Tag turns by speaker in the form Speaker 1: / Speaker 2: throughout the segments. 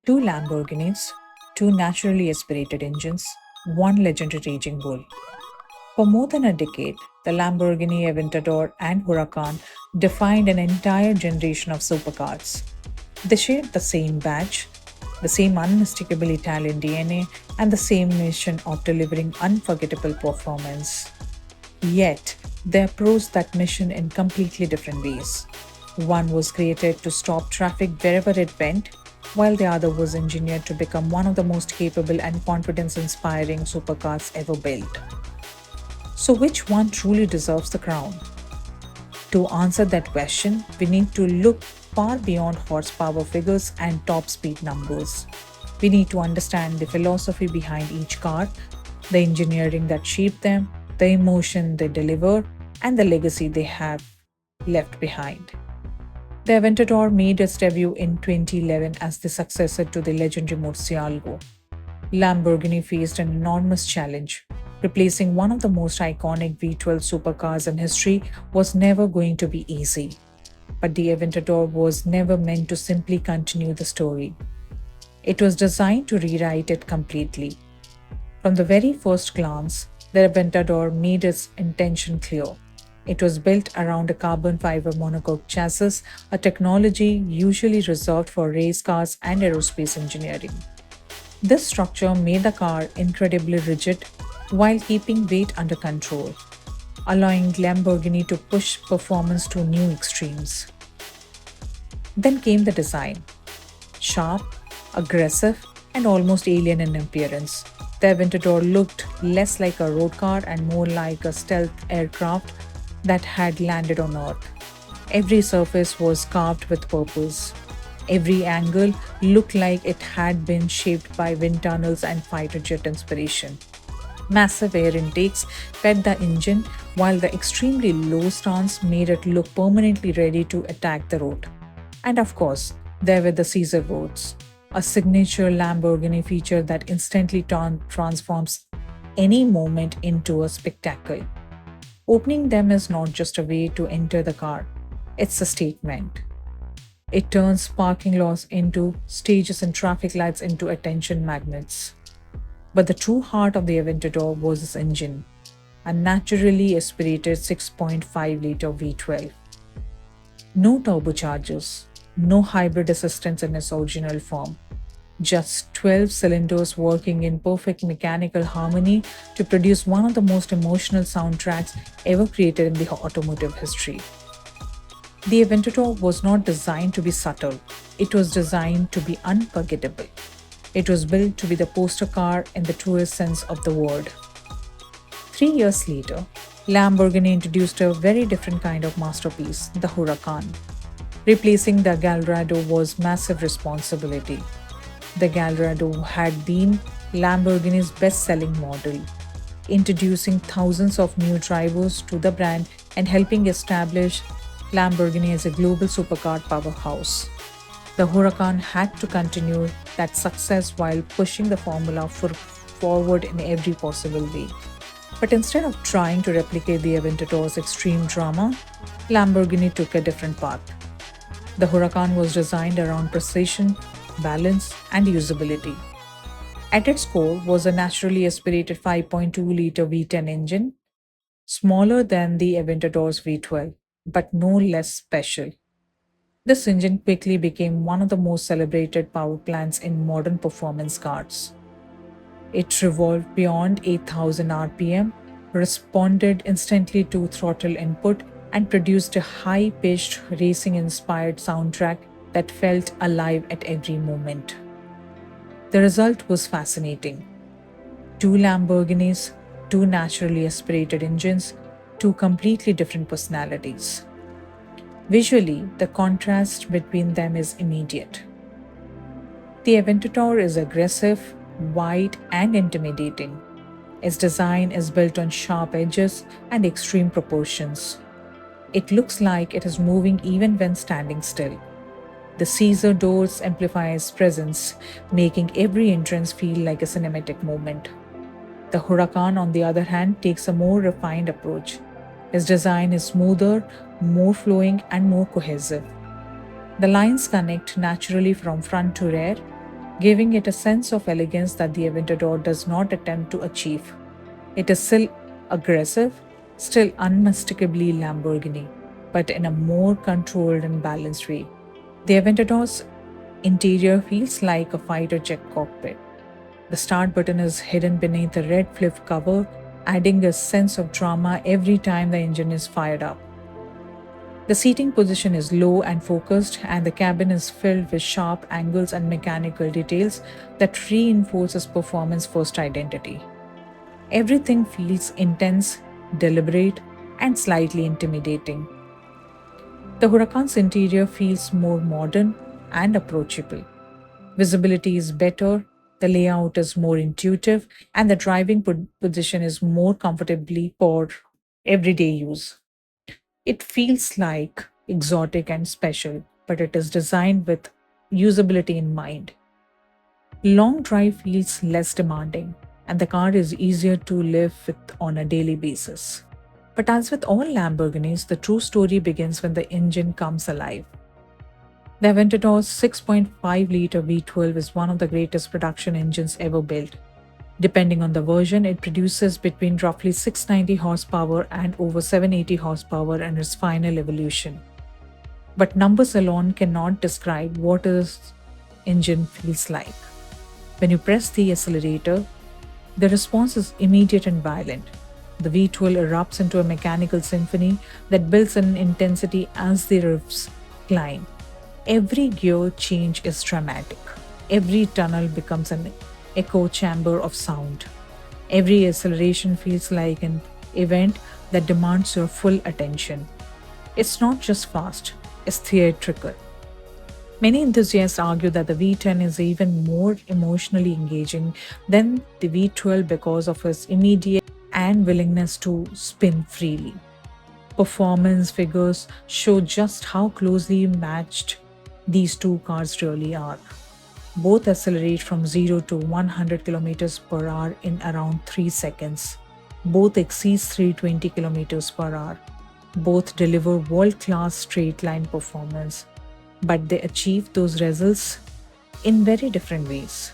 Speaker 1: Two Lamborghinis, two naturally aspirated engines, one legendary raging bull. For more than a decade, the Lamborghini Aventador and Huracán defined an entire generation of supercars. They shared the same badge, the same unmistakable Italian DNA, and the same mission of delivering unforgettable performance. Yet, they approached that mission in completely different ways. One was created to stop traffic wherever it went, while the other was engineered to become one of the most capable and confidence inspiring supercars ever built. So, which one truly deserves the crown? To answer that question, we need to look far beyond horsepower figures and top speed numbers. We need to understand the philosophy behind each car, the engineering that shaped them, the emotion they deliver, and the legacy they have left behind. The Aventador made its debut in 2011 as the successor to the legendary Murcielago. Lamborghini faced an enormous challenge. Replacing one of the most iconic V12 supercars in history was never going to be easy. But the Aventador was never meant to simply continue the story. It was designed to rewrite it completely. From the very first glance, the Aventador made its intention clear. It was built around a carbon fiber monocoque chassis, a technology usually reserved for race cars and aerospace engineering. This structure made the car incredibly rigid while keeping weight under control, allowing Lamborghini to push performance to new extremes. Then came the design. Sharp, aggressive, and almost alien in appearance, the Aventador looked less like a road car and more like a stealth aircraft that had landed on Earth. Every surface was carved with purpose. Every angle looked like it had been shaped by wind tunnels and fighter jet inspiration. Massive air intakes fed the engine, while the extremely low stance made it look permanently ready to attack the road. And of course, there were the Caesar boards, a signature Lamborghini feature that instantly transforms any moment into a spectacle. Opening them is not just a way to enter the car, it's a statement. It turns parking lots into stages and traffic lights into attention magnets. But the true heart of the Aventador was its engine, a naturally aspirated 6.5-liter V12. No turbochargers, no hybrid assistance in its original form, just 12 cylinders working in perfect mechanical harmony to produce one of the most emotional soundtracks ever created in the automotive history. The Aventador was not designed to be subtle, it was designed to be unforgettable. It was built to be the poster car in the truest sense of the word. 3 years later, Lamborghini introduced a very different kind of masterpiece, the Huracán. Replacing the Gallardo was massive responsibility. The Gallardo had been Lamborghini's best-selling model, introducing thousands of new drivers to the brand and helping establish Lamborghini as a global supercar powerhouse. The Huracán had to continue that success while pushing the formula forward in every possible way. But instead of trying to replicate the Aventador's extreme drama, Lamborghini took a different path. The Huracán was designed around precision, balance, and usability. At its core was a naturally aspirated 5.2-liter V10 engine, smaller than the Aventador's V12, but no less special. This engine quickly became one of the most celebrated power plants in modern performance cars. It revolved beyond 8,000 RPM, responded instantly to throttle input, and produced a high pitched, racing inspired soundtrack that felt alive at every moment. The result was fascinating. Two Lamborghinis, two naturally aspirated engines, two completely different personalities. Visually, the contrast between them is immediate. The Aventador is aggressive, wide, and intimidating. Its design is built on sharp edges and extreme proportions. It looks like it is moving even when standing still. The Caesar doors amplify its presence, making every entrance feel like a cinematic moment. The Huracán, on the other hand, takes a more refined approach. Its design is smoother, more flowing, and more cohesive. The lines connect naturally from front to rear, giving it a sense of elegance that the Aventador does not attempt to achieve. It is still aggressive, still unmistakably Lamborghini, but in a more controlled and balanced way. The Aventador's interior feels like a fighter jet cockpit. The start button is hidden beneath a red flip cover, adding a sense of drama every time the engine is fired up. The seating position is low and focused, and the cabin is filled with sharp angles and mechanical details that reinforces performance first identity. Everything feels intense, deliberate, and slightly intimidating. The Huracan's interior feels more modern and approachable. Visibility is better, the layout is more intuitive, and the driving position is more comfortably for everyday use. It feels like exotic and special, but it is designed with usability in mind. Long drive feels less demanding, and the car is easier to live with on a daily basis. But as with all Lamborghinis, the true story begins when the engine comes alive. The Aventador's 6.5-liter V12 is one of the greatest production engines ever built. Depending on the version, it produces between roughly 690 horsepower and over 780 horsepower in its final evolution. But numbers alone cannot describe what this engine feels like. When you press the accelerator, the response is immediate and violent. The V12 erupts into a mechanical symphony that builds in intensity as the revs climb. Every gear change is dramatic. Every tunnel becomes an echo chamber of sound. Every acceleration feels like an event that demands your full attention. It's not just fast, it's theatrical. Many enthusiasts argue that the V10 is even more emotionally engaging than the V12 because of its immediate and willingness to spin freely. Performance figures show just how closely matched these two cars really are. Both accelerate from 0 to 100 kilometers per hour in around 3 seconds. Both exceed 320 kilometers per hour. Both deliver world-class straight-line performance, but they achieve those results in very different ways.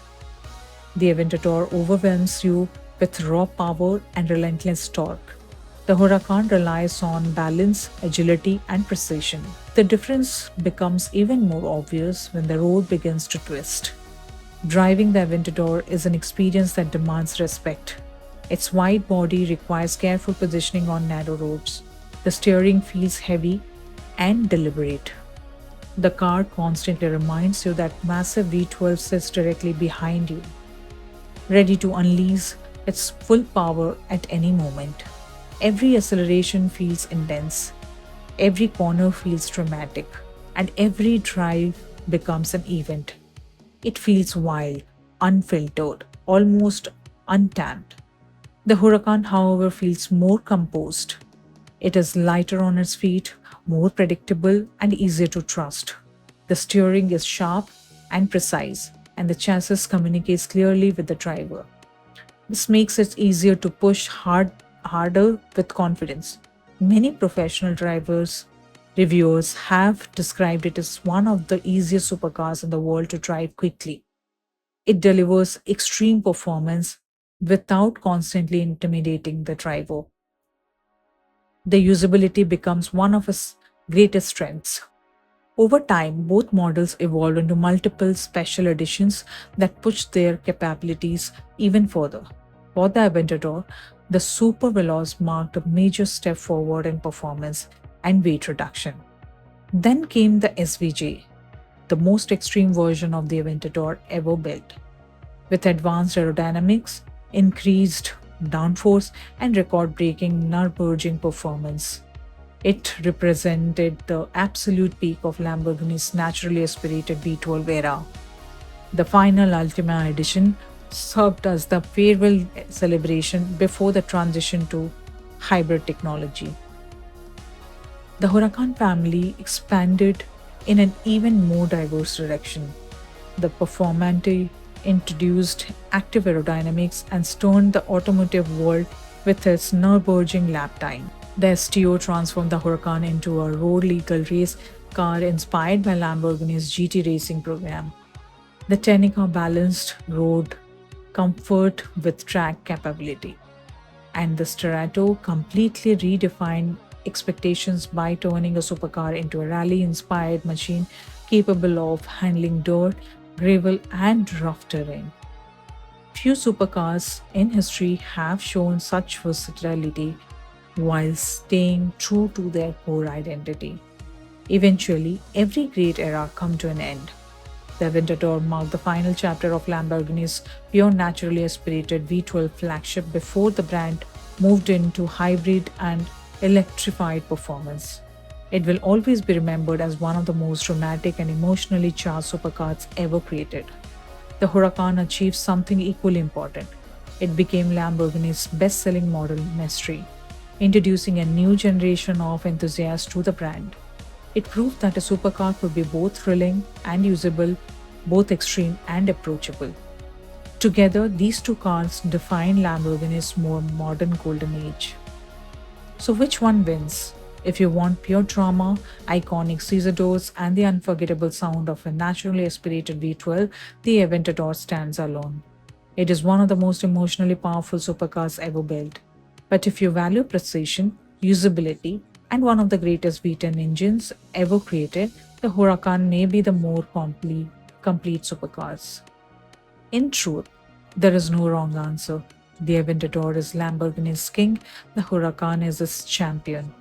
Speaker 1: The Aventador overwhelms you with raw power and relentless torque. The Huracan relies on balance, agility, and precision. The difference becomes even more obvious when the road begins to twist. Driving the Aventador is an experience that demands respect. Its wide body requires careful positioning on narrow roads. The steering feels heavy and deliberate. The car constantly reminds you that massive V12 sits directly behind you, ready to unleash its full power at any moment. Every acceleration feels intense, every corner feels dramatic, and every drive becomes an event. It feels wild, unfiltered, almost untamed. The Huracan, however, feels more composed. It is lighter on its feet, more predictable, and easier to trust. The steering is sharp and precise, and the chassis communicates clearly with the driver. This makes it easier to push harder with confidence. Many professional reviewers have described it as one of the easiest supercars in the world to drive quickly. It delivers extreme performance without constantly intimidating the driver. The usability becomes one of its greatest strengths. Over time, both models evolved into multiple special editions that push their capabilities even further. For the Aventador, the Super Veloz marked a major step forward in performance and weight reduction. Then came the SVJ, the most extreme version of the Aventador ever built. With advanced aerodynamics, increased downforce, and record-breaking Nürburgring performance. It represented the absolute peak of Lamborghini's naturally aspirated V12 era. The final Ultima edition served as the farewell celebration before the transition to hybrid technology. The Huracan family expanded in an even more diverse direction. The Performante introduced active aerodynamics and stunned the automotive world with its Nürburgring lap time. The STO transformed the Huracan into a road legal race car inspired by Lamborghini's GT racing program. The Tecnica balanced road comfort with track capability, and the Strato completely redefined expectations by turning a supercar into a rally inspired machine capable of handling dirt, gravel, and rough terrain. Few supercars in history have shown such versatility while staying true to their core identity. Eventually, every great era come to an end. The Aventador marked the final chapter of Lamborghini's pure naturally aspirated V12 flagship before the brand moved into hybrid and electrified performance. It will always be remembered as one of the most dramatic and emotionally charged supercars ever created. The Huracan achieved something equally important. It became Lamborghini's best selling model in history, introducing a new generation of enthusiasts to the brand. It proved that a supercar could be both thrilling and usable, both extreme and approachable. Together, these two cars define Lamborghini's more modern golden age. So, which one wins? If you want pure drama, iconic Caesar doors, and the unforgettable sound of a naturally aspirated V12, the Aventador stands alone. It is one of the most emotionally powerful supercars ever built. But if you value precision, usability, and one of the greatest V10 engines ever created, the Huracan may be the more complete supercars. In truth, there is no wrong answer. The Aventador is Lamborghini's king, the Huracan is its champion.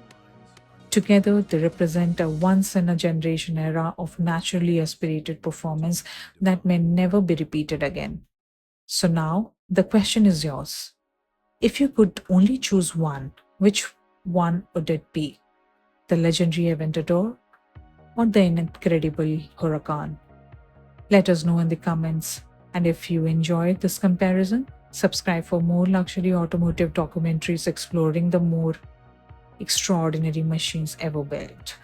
Speaker 1: Together, they represent a once in a generation era of naturally aspirated performance that may never be repeated again. So now, the question is yours. If you could only choose one, which one would it be? The legendary Aventador or the incredible Huracan? Let us know in the comments. And if you enjoyed this comparison, subscribe for more luxury automotive documentaries exploring the more extraordinary machines ever built.